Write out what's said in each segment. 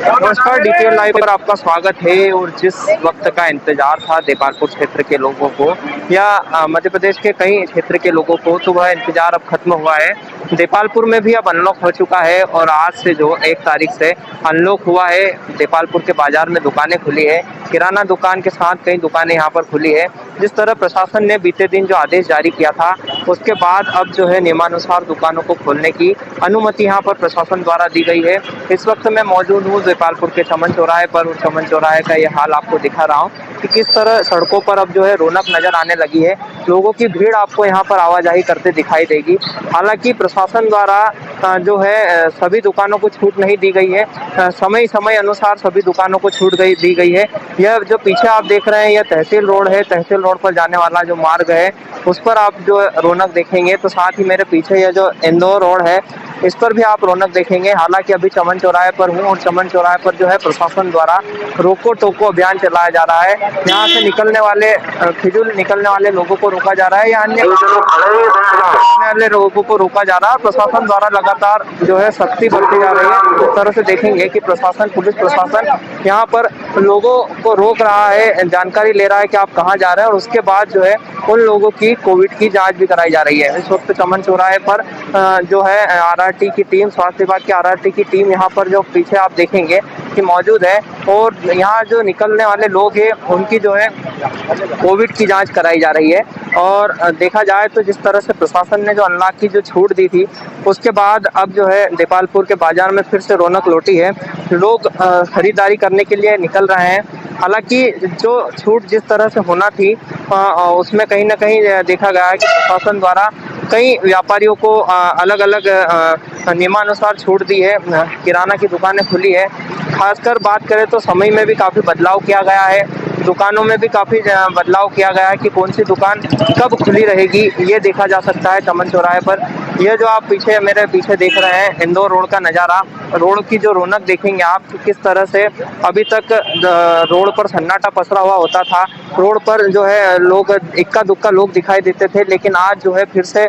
नमस्कार, DPL live पर आपका स्वागत है। और जिस वक्त का इंतजार था देपालपुर क्षेत्र के लोगों को या मध्य प्रदेश के कई क्षेत्र के लोगों को, तो वह इंतजार अब खत्म हुआ है। देपालपुर में भी अब अनलॉक हो चुका है और आज से जो 1 तारीख से अनलॉक हुआ है। देपालपुर के बाजार में दुकानें खुली है, किराना दुकान के साथ कई दुकानें यहाँ पर खुली है। जिस तरह प्रशासन ने बीते दिन जो आदेश जारी किया था, उसके बाद अब जो है नियमानुसार दुकानों को खोलने की अनुमति यहाँ पर प्रशासन द्वारा दी गई है। इस वक्त मैं मौजूद हूँ देपालपुर के चमन चौराहे पर, और चमन चौराहे का ये हाल आपको दिखा रहा हूँ कि किस तरह सड़कों पर अब जो है रौनक नजर आने लगी है। लोगों की भीड़ आपको यहाँ पर आवाजाही करते दिखाई देगी। हालांकि प्रशासन द्वारा जो है सभी दुकानों को छूट नहीं दी गई है। समय समय अनुसार सभी दुकानों को दी गई है। यह जो पीछे आप देख रहे हैं, यह तहसील रोड है। तहसील रोड पर जाने वाला जो मार्ग है, उस पर आप जो रौनक देखेंगे। तो साथ ही मेरे पीछे यह जो इंदौर रोड है, इस पर भी आप रौनक देखेंगे। हालांकि अभी चमन चौराहे पर हूँ और चमन चौराहे पर जो है प्रशासन द्वारा रोको टोको अभियान चलाया जा रहा है। यहाँ से निकलने वाले फिजूल निकलने वाले लोगों को रोका जा रहा है या अन्य वाले लोगों को रोका जा रहा है। प्रशासन द्वारा लगातार जो है सख्ती बरती जा रही है। इस तरह से देखेंगे कि प्रशासन, पुलिस प्रशासन यहाँ पर लोगों को रोक रहा है, जानकारी ले रहा है कि आप कहाँ जा रहे हैं, और उसके बाद जो है उन लोगों की कोविड की जांच भी कराई जा रही है। इस वक्त चमन चौराहे पर जो है आरआरटी की टीम, स्वास्थ्य विभाग की आरआरटी की टीम यहाँ पर जो पीछे आप देखेंगे कि मौजूद है। और यहाँ जो निकलने वाले लोग हैं, उनकी जो है कोविड की जांच कराई जा रही है। और देखा जाए तो जिस तरह से प्रशासन ने जो अनलॉक की जो छूट दी थी, उसके बाद अब जो है देपालपुर के बाजार में फिर से रौनक लौटी है। लोग खरीदारी करने के लिए निकल रहे हैं। हालांकि जो छूट जिस तरह से होना थी, उसमें कहीं ना कहीं देखा गया है कि प्रशासन द्वारा कई व्यापारियों को अलग अलग नियमानुसार छूट दी है। किराना की दुकानें खुली है। खासकर बात करें तो समय में भी काफ़ी बदलाव किया गया है, दुकानों में भी काफ़ी बदलाव किया गया है कि कौन सी दुकान कब खुली रहेगी, ये देखा जा सकता है चमन चौराहे पर। यह जो आप पीछे मेरे पीछे देख रहे हैं इंदौर रोड का नज़ारा, रोड की जो रौनक देखेंगे आप किस तरह से अभी तक रोड पर सन्नाटा पसरा हुआ होता था। रोड पर जो है लोग इक्का दुक्का लोग दिखाई देते थे, लेकिन आज जो है फिर से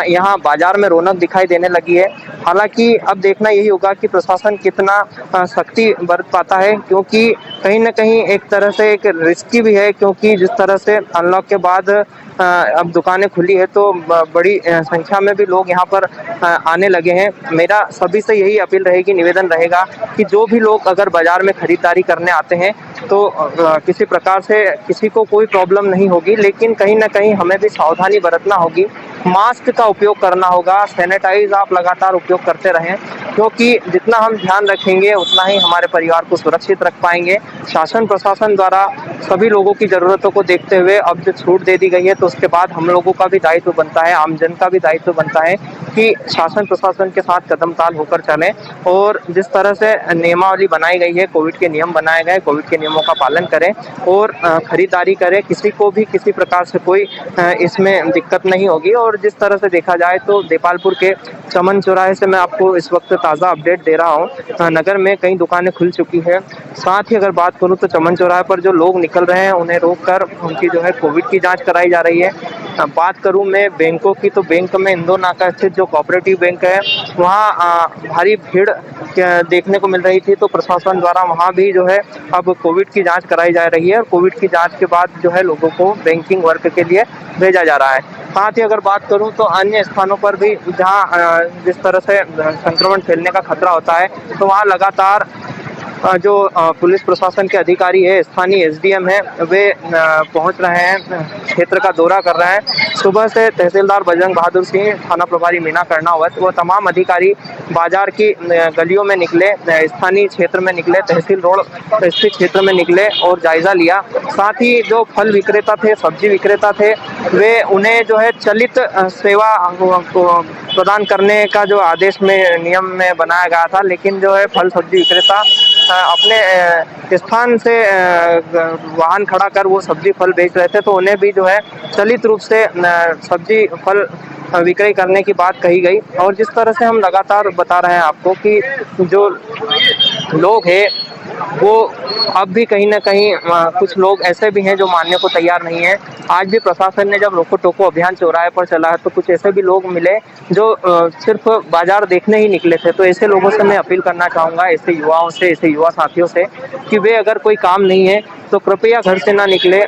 यहाँ बाजार में रौनक दिखाई देने लगी है। हालांकि अब देखना यही होगा कि प्रशासन कितना सख्ती बरत पाता है, क्योंकि कहीं ना कहीं एक तरह से एक रिस्की भी है, क्योंकि जिस तरह से अनलॉक के बाद अब दुकानें खुली है तो बड़ी संख्या में भी लोग यहाँ पर आने लगे हैं। मेरा सभी से यही अपील रहेगी, निवेदन रहेगा कि जो भी लोग अगर बाजार में खरीदारी करने आते हैं तो किसी प्रकार से किसी को कोई प्रॉब्लम नहीं होगी, लेकिन कहीं ना कहीं हमें भी सावधानी बरतना होगी। मास्क का उपयोग करना होगा, सैनिटाइज आप लगातार उपयोग करते रहें, क्योंकि जितना हम ध्यान रखेंगे उतना ही हमारे परिवार को सुरक्षित रख पाएंगे। शासन प्रशासन द्वारा सभी लोगों की ज़रूरतों को देखते हुए अब जो छूट दे दी गई है, तो उसके बाद हम लोगों का भी दायित्व बनता है, आम जन का भी दायित्व बनता है कि शासन प्रशासन के साथ कदम ताल होकर चलें। और जिस तरह से नियमावली बनाई गई है, कोविड के नियम बनाए गए, कोविड के नियमों का पालन करें और खरीदारी करें। किसी को भी किसी प्रकार से कोई इसमें दिक्कत नहीं होगी। और जिस तरह से देखा जाए तो देपालपुर के चमन चौराहे से मैं आपको इस वक्त ताज़ा अपडेट दे रहा हूँ। नगर में कई दुकानें खुल चुकी है। साथ ही अगर बात करूँ तो चमन चौराहे पर जो लोग निकल रहे हैं, उन्हें रोककर उनकी जो है कोविड की जांच कराई जा रही है। बात करूं मैं बैंकों की, तो बैंक में इंदौर नाका स्थित जो कोऑपरेटिव बैंक है, वहाँ भारी भीड़ देखने को मिल रही थी, तो प्रशासन द्वारा वहाँ भी जो है अब कोविड की जांच कराई जा रही है। और कोविड की जांच के बाद जो है लोगों को बैंकिंग वर्क के लिए भेजा जा रहा है। साथ ही अगर बात करूं तो अन्य स्थानों पर भी जहां जिस तरह से संक्रमण फैलने का खतरा होता है, तो वहां लगातार जो पुलिस प्रशासन के अधिकारी है, स्थानीय एसडीएम है, वे पहुंच रहे हैं, क्षेत्र का दौरा कर रहे हैं। सुबह से तहसीलदार बजरंग बहादुर सिंह, थाना प्रभारी मीना कर्णावत, वो तमाम अधिकारी बाजार की गलियों में निकले, स्थानीय क्षेत्र में निकले, तहसील रोड स्थित क्षेत्र में निकले और जायजा लिया। साथ ही जो फल विक्रेता थे, सब्जी विक्रेता थे, वे उन्हें जो है चलित सेवा प्रदान करने का जो आदेश में नियम में बनाया गया था, लेकिन जो है फल सब्जी विक्रेता अपने स्थान से वाहन खड़ा कर वो सब्जी फल बेच रहे थे, तो उन्हें भी जो है चलित रूप से सब्जी फल विक्रय करने की बात कही गई। और जिस तरह से हम लगातार बता रहे हैं आपको कि जो लोग हैं वो अब भी कहीं न कहीं कुछ लोग ऐसे भी हैं जो मानने को तैयार नहीं हैं। आज भी प्रशासन ने जब रोको टोको अभियान चौराहे पर चला है तो कुछ ऐसे भी लोग मिले जो सिर्फ़ बाज़ार देखने ही निकले थे। तो ऐसे लोगों से मैं अपील करना चाहूँगा, ऐसे युवाओं से, ऐसे युवा साथियों से कि वे अगर कोई काम नहीं है तो कृपया घर से ना निकले।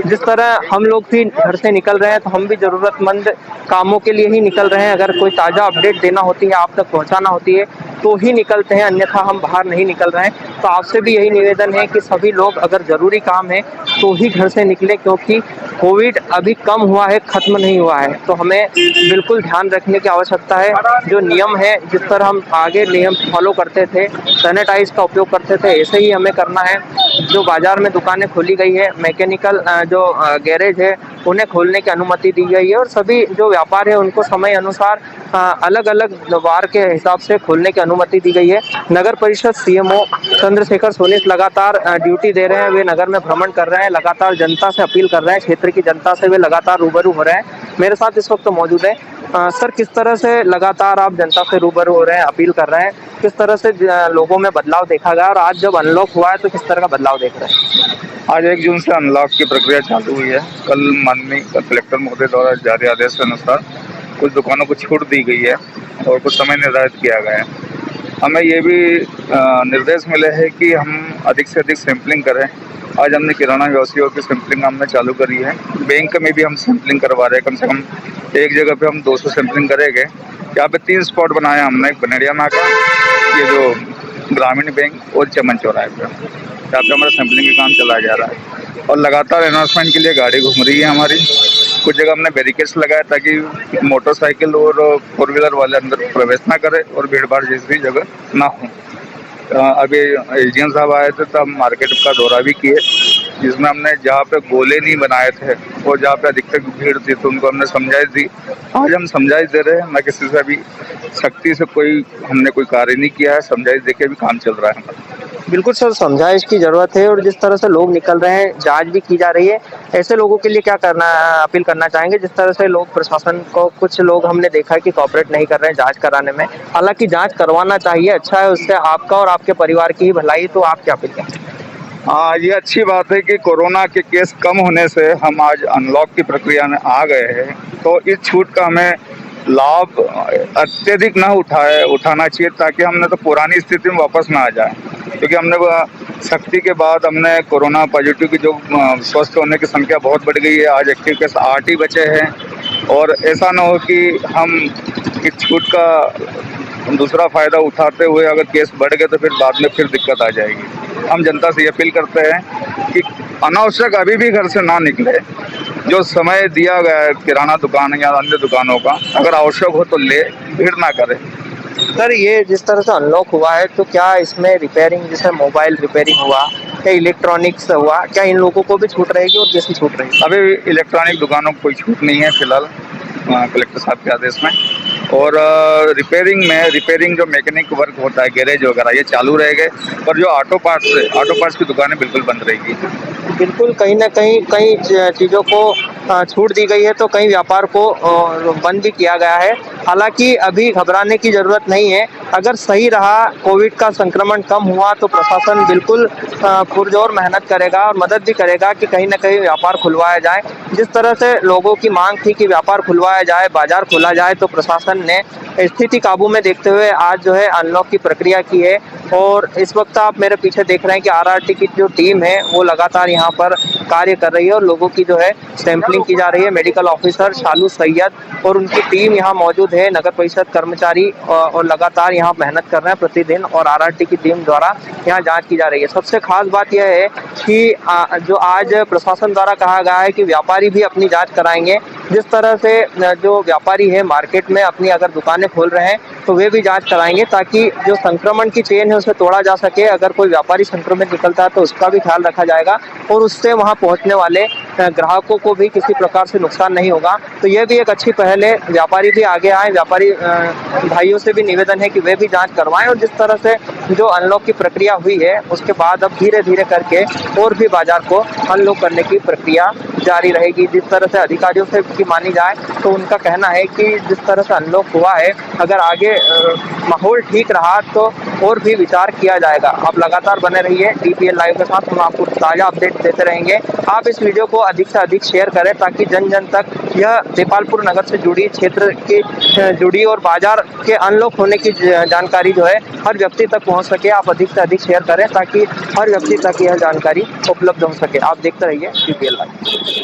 जिस तरह हम लोग भी घर से निकल रहे हैं तो हम भी ज़रूरतमंद कामों के लिए ही निकल रहे हैं। अगर कोई ताज़ा अपडेट देना होती है, आप तक पहुँचाना होती है तो ही निकलते हैं, अन्यथा हम बाहर नहीं निकल रहे हैं। तो आपसे भी यही निवेदन है कि सभी लोग अगर ज़रूरी काम है तो ही घर से निकलें, क्योंकि कोविड अभी कम हुआ है, ख़त्म नहीं हुआ है। तो हमें बिल्कुल ध्यान रखने की आवश्यकता है। जो नियम है, जिस तरह हम आगे नियम फॉलो करते थे, सैनिटाइज़ का उपयोग करते थे, ऐसे ही हमें करना है। जो बाज़ार में दुकानें खोली गई है, मैकेनिकल जो गैरेज है, उन्हें खोलने की अनुमति दी गई है और सभी जो व्यापार है उनको समय अनुसार अलग-अलग वार के हिसाब से खोलने की अनुमति दी गई है। नगर परिषद सीएमओ चंद्रशेखर सोनी लगातार ड्यूटी दे रहे हैं, वे नगर में भ्रमण कर रहे हैं, लगातार जनता से अपील कर रहे हैं, क्षेत्र की जनता से वे लगातार रूबरू हो रहे हैं। मेरे साथ इस वक्त मौजूद है सर, किस तरह से लगातार आप जनता से रूबरू हो रहे हैं, अपील कर रहे हैं, किस तरह से लोगों में बदलाव देखा गया और आज जब अनलॉक हुआ है तो किस तरह का बदलाव देख रहे हैं? आज 1 जून से अनलॉक की प्रक्रिया चालू हुई है। कल माननीय कलेक्टर महोदय द्वारा जारी आदेश के अनुसार कुछ दुकानों को छूट दी गई है और कुछ समय निर्धारित किया गया है। हमें ये भी निर्देश मिले हैं कि हम अधिक से अधिक सैंपलिंग करें। आज हमने किराना व्यवसायियों की सैंपलिंग हमने चालू करी है। बैंक में भी हम सैंपलिंग करवा रहे हैं। कम से कम एक जगह पे हम 200 सैंपलिंग करेंगे। यहाँ पे 3 स्पॉट बनाए हमने, एक बनेड़िया नाका, ये जो ग्रामीण बैंक और चमन चौराहे पे। यहाँ पे हमारा सैंपलिंग का काम चलाया जा रहा है और लगातार एनफोर्समेंट के लिए गाड़ी घूम रही है हमारी। कुछ जगह हमने बैरिकेड्स लगाए ताकि मोटरसाइकिल और 4 व्हीलर वाले अंदर प्रवेश ना करें और भीड़ भाड़ जैसी जगह ना हो। अभी एसडीएम साहब आए थे तब मार्केट का दौरा भी किए, जिसमें हमने जहाँ पे गोले नहीं बनाए थे और जहाँ पे अधिकतर भीड़ थी तो उनको हमने समझाइश दी। आज हम समझाइश दे रहे हैं, ना किसी से अभी सख्ती से हमने कोई कार्य नहीं किया है। समझाइश देके भी काम चल रहा है हमारा। बिल्कुल सर, समझाइश की ज़रूरत है और जिस तरह से लोग निकल रहे हैं, जाँच भी की जा रही है। ऐसे लोगों के लिए क्या करना अपील करना चाहेंगे जिस तरह से लोग प्रशासन को, कुछ लोग हमने देखा है कि कोऑपरेट नहीं कर रहे हैं जाँच कराने में। हालाँकि जाँच करवाना चाहिए, अच्छा है, उससे आपका और आपके परिवार की ही भलाई। तो आप क्या अपील करें? हाँ, ये अच्छी बात है कि कोरोना के केस कम होने से हम आज अनलॉक की प्रक्रिया में आ गए हैं। तो इस छूट का हमें लाभ अत्यधिक ना उठाना चाहिए ताकि हमने तो पुरानी स्थिति में वापस ना आ जाए। क्योंकि हमने सख्ती के बाद हमने कोरोना पॉजिटिव की जो स्वस्थ होने की संख्या बहुत बढ़ गई है। आज एक्टिव केस 8 ही बचे हैं और ऐसा ना हो कि हम इस छूट का दूसरा फ़ायदा उठाते हुए अगर केस बढ़ गए तो फिर बाद में फिर दिक्कत आ जाएगी। हम जनता से अपील करते हैं कि अनावश्यक अभी भी घर से ना निकले। जो समय दिया गया है किराना दुकान या अन्य दुकानों का, अगर आवश्यक हो तो ले, भीड़ ना करें। सर, ये जिस तरह से अनलॉक हुआ है तो क्या इसमें रिपेयरिंग, जैसे मोबाइल रिपेयरिंग हुआ या इलेक्ट्रॉनिक्स हुआ, क्या इन लोगों को भी छूट रहेगी और कैसी छूट रहेगी? अभी इलेक्ट्रॉनिक दुकानों को कोई छूट नहीं है फिलहाल कलेक्टर साहब के आदेश में। और रिपेयरिंग जो मैकेनिक वर्क होता है, गैरेज वगैरह, ये चालू रहेंगे। पर जो ऑटो पार्ट्स की दुकानें बिल्कुल बंद रहेगी। बिल्कुल, कहीं न कहीं कई चीज़ों को छूट दी गई है तो कई व्यापार को बंद भी किया गया है। हालाँकि अभी घबराने की ज़रूरत नहीं है। अगर सही रहा, कोविड का संक्रमण कम हुआ तो प्रशासन बिल्कुल पुरज़ोर मेहनत करेगा और मदद भी करेगा कि कहीं न कहीं व्यापार खुलवाया जाए। जिस तरह से लोगों की मांग थी कि व्यापार खुलवाया जाए, बाज़ार खोला जाए, तो प्रशासन ने स्थिति काबू में देखते हुए आज जो है अनलॉक की प्रक्रिया की है। और इस वक्त आप मेरे पीछे देख रहे हैं कि आरआरटी की जो टीम है वो लगातार यहाँ पर कार्य कर रही है और लोगों की जो है सैंपलिंग की जा रही है। मेडिकल ऑफिसर शालू सैयद और उनकी टीम यहाँ मौजूद है, नगर परिषद कर्मचारी और लगातार यहाँ मेहनत कर रहे हैं प्रतिदिन और आरआरटी की टीम द्वारा यहाँ जांच की जा रही है। सबसे खास बात यह है कि जो आज प्रशासन द्वारा कहा गया है कि व्यापारी भी अपनी जाँच कराएंगे। जिस तरह से जो व्यापारी है मार्केट में अपनी अगर दुकानें खोल रहे हैं तो वे भी जांच कराएंगे ताकि जो संक्रमण की चेन है उसे तोड़ा जा सके। अगर कोई व्यापारी संक्रमित निकलता है तो उसका भी ख्याल रखा जाएगा और उससे वहां पहुंचने वाले ग्राहकों को भी किसी प्रकार से नुकसान नहीं होगा। तो यह भी एक अच्छी पहल है। व्यापारी भी आगे आए, व्यापारी भाइयों से भी निवेदन है कि वे भी जांच करवाएं और जिस तरह से जो अनलॉक की प्रक्रिया हुई है उसके बाद अब धीरे धीरे करके और भी बाजार को अनलॉक करने की प्रक्रिया जारी रहेगी। जिस तरह से अधिकारियों से की मानी जाए तो उनका कहना है कि जिस तरह से अनलॉक हुआ है, अगर आगे माहौल ठीक रहा तो और भी विचार किया जाएगा। आप लगातार बने रहिए DPL लाइव के साथ, हम आपको ताज़ा अपडेट देते रहेंगे। आप इस वीडियो को अधिक से अधिक शेयर करें ताकि जन जन तक यह देपालपुर नगर से जुड़ी क्षेत्र की जुड़ी और बाजार के अनलॉक होने की जानकारी जो है हर व्यक्ति तक पहुंच सके। आप अधिक से अधिक शेयर करें ताकि हर व्यक्ति तक यह जानकारी उपलब्ध हो सके। आप देखते रहिए DPL लाइव।